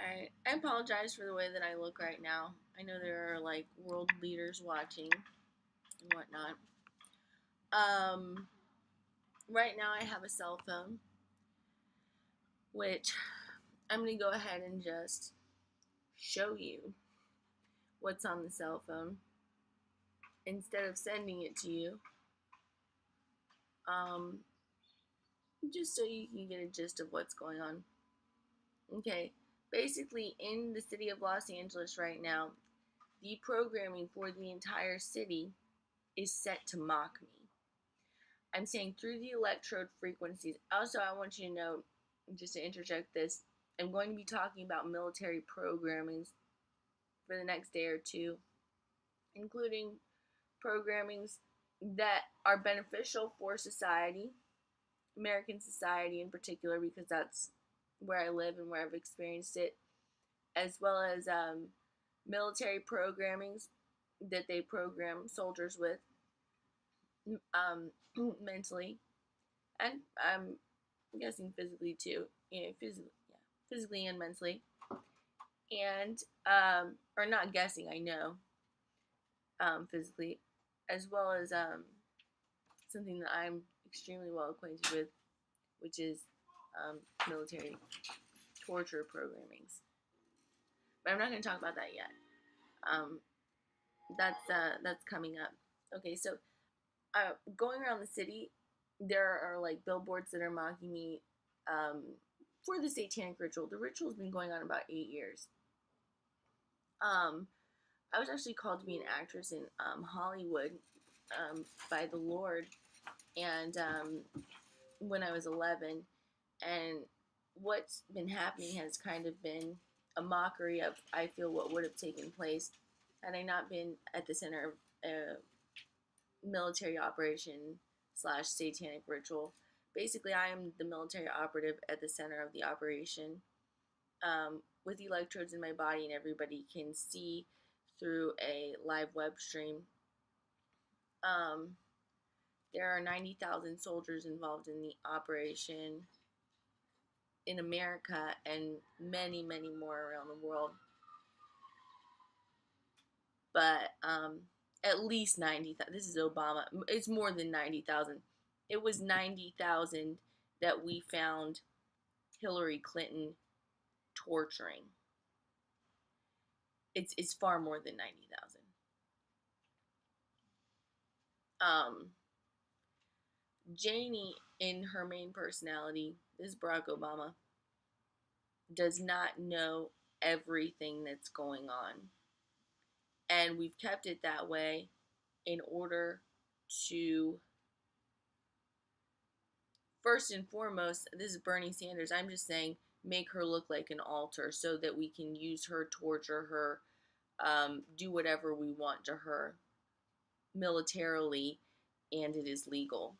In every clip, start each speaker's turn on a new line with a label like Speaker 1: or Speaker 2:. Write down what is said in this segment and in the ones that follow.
Speaker 1: I apologize for the way that I look right now. I know there are like world leaders watching and whatnot. Um, right now I have a cell phone, which I'm gonna go ahead and just show you what's on the cell phone instead of sending it to you. Um, just so you can get a gist of what's going on. Okay, basically in the city of Los Angeles right now, the programming for the entire city is set to mock me. I'm saying through the electrode frequencies. Also, I want you to know, just to interject this, I'm going to be talking about military programmings for the next day or two, including programmings that are beneficial for society, American society in particular, because that's where I live and where I've experienced it, as well as military programmings that they program soldiers with um, mentally, and I'm guessing physically too. Physically and mentally, and or not guessing. I know physically, as well as something that I'm extremely well acquainted with, which is military torture programmings. But I'm not going to talk about that yet. Um, that's coming up. Okay, so going around the city, there are like billboards that are mocking me for the satanic ritual. The ritual's been going on about 8 years. Um, I was actually called to be an actress in Hollywood by the Lord, and when I was 11, and what's been happening has kind of been a mockery of, I feel, what would have taken place had I not been at the center of a military operation slash satanic ritual. Basically, I am the military operative at the center of the operation, with electrodes in my body, and everybody can see through a live web stream. Um, there are 90,000 soldiers involved in the operation in America and many, many more around the world. But at least 90,000. This is Obama. It's more than 90,000. It was 90,000 that we found Hillary Clinton torturing. It's far more than 90,000. Janie, in her main personality, this is Barack Obama, does not know everything that's going on. And we've kept it that way in order to, first and foremost, this is Bernie Sanders, I'm just saying, make her look like an altar so that we can use her, torture her, do whatever we want to her militarily, and it is legal.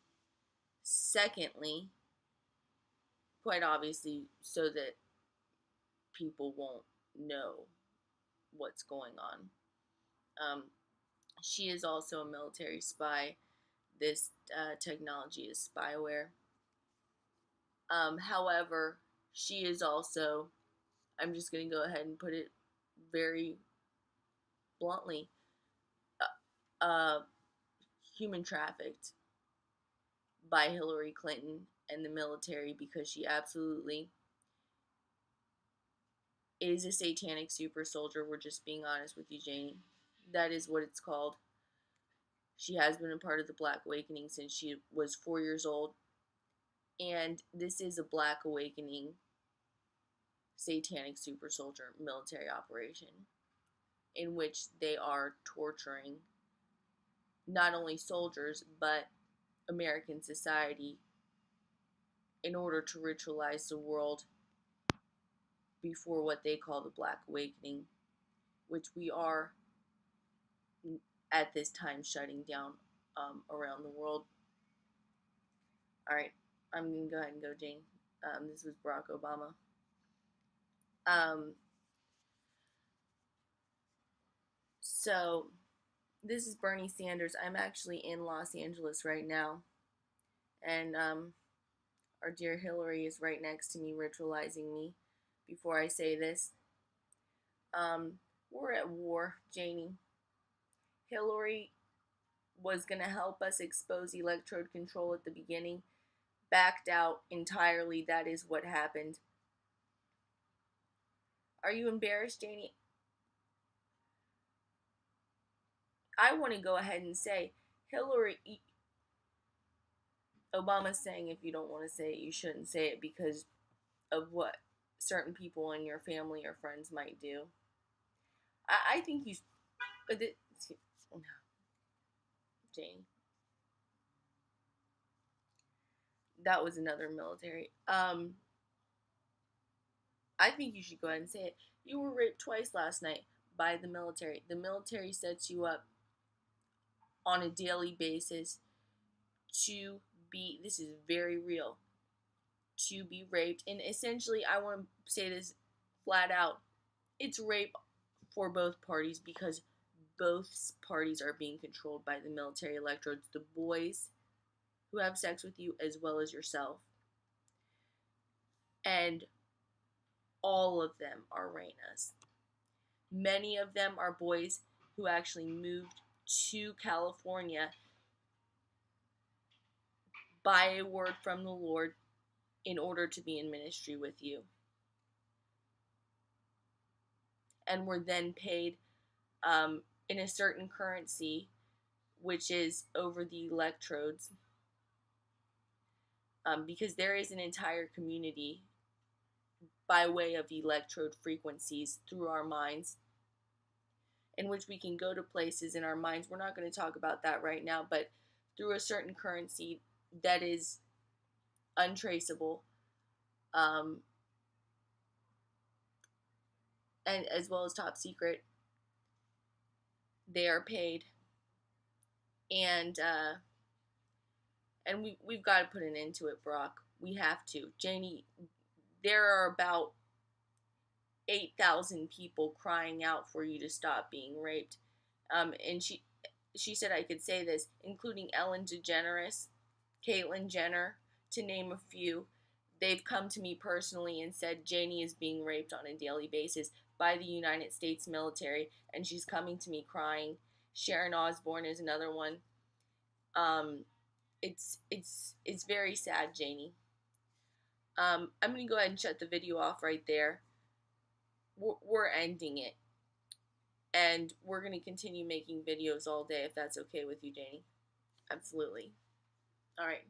Speaker 1: Secondly, quite obviously, so that people won't know what's going on. She is also a military spy. This technology is spyware. However, she is also, I'm just going to go ahead and put it very bluntly, uh, human trafficked by Hillary Clinton and the military, because she absolutely is a satanic super soldier. We're just being honest with you, Janie. That is what it's called. She has been a part of the Black Awakening since she was 4 years old. And this is a Black Awakening satanic super soldier military operation in which they are torturing not only soldiers but American society in order to ritualize the world before what they call the Black Awakening, which we are at this time shutting down around the world. All right, I'm going to go ahead and go, Jane. This was Barack Obama. So, this is Bernie Sanders. I'm actually in Los Angeles right now. And our dear Hillary is right next to me, ritualizing me before I say this. We're at war, Janie. Hillary was going to help us expose electrode control at the beginning, backed out entirely. That is what happened. Are you embarrassed, Janie? I want to go ahead and say Hillary. Obama's saying if you don't want to say it, you shouldn't say it because of what certain people in your family or friends might do. I think you. No, Jane. That was another military. I think you should go ahead and say it. You were raped twice last night by the military. The military sets you up on a daily basis to be, this is very real, to be raped. And essentially, I want to say this flat out, it's rape for both parties because both parties are being controlled by the military electrodes. The boys who have sex with you as well as yourself. And all of them are Reynas. Many of them are boys who actually moved to California by a word from the Lord in order to be in ministry with you. And were then paid in a certain currency, which is over the electrodes, because there is an entire community by way of electrode frequencies through our minds, in which we can go to places in our minds. We're not going to talk about that right now, but through a certain currency that is untraceable, and as well as top secret, they are paid, and we've got to put an end to it, Barak. We have to, Janie. There are about 8,000 people crying out for you to stop being raped, and she said I could say this, including Ellen DeGeneres, Caitlyn Jenner, to name a few. They've come to me personally and said Janie is being raped on a daily basis by the United States military, and she's coming to me crying. Sharon Osbourne is another one. It's very sad, Janie. I'm gonna go ahead and shut the video off right there. We're ending it, and we're gonna continue making videos all day if that's okay with you, Janie. Absolutely. All right.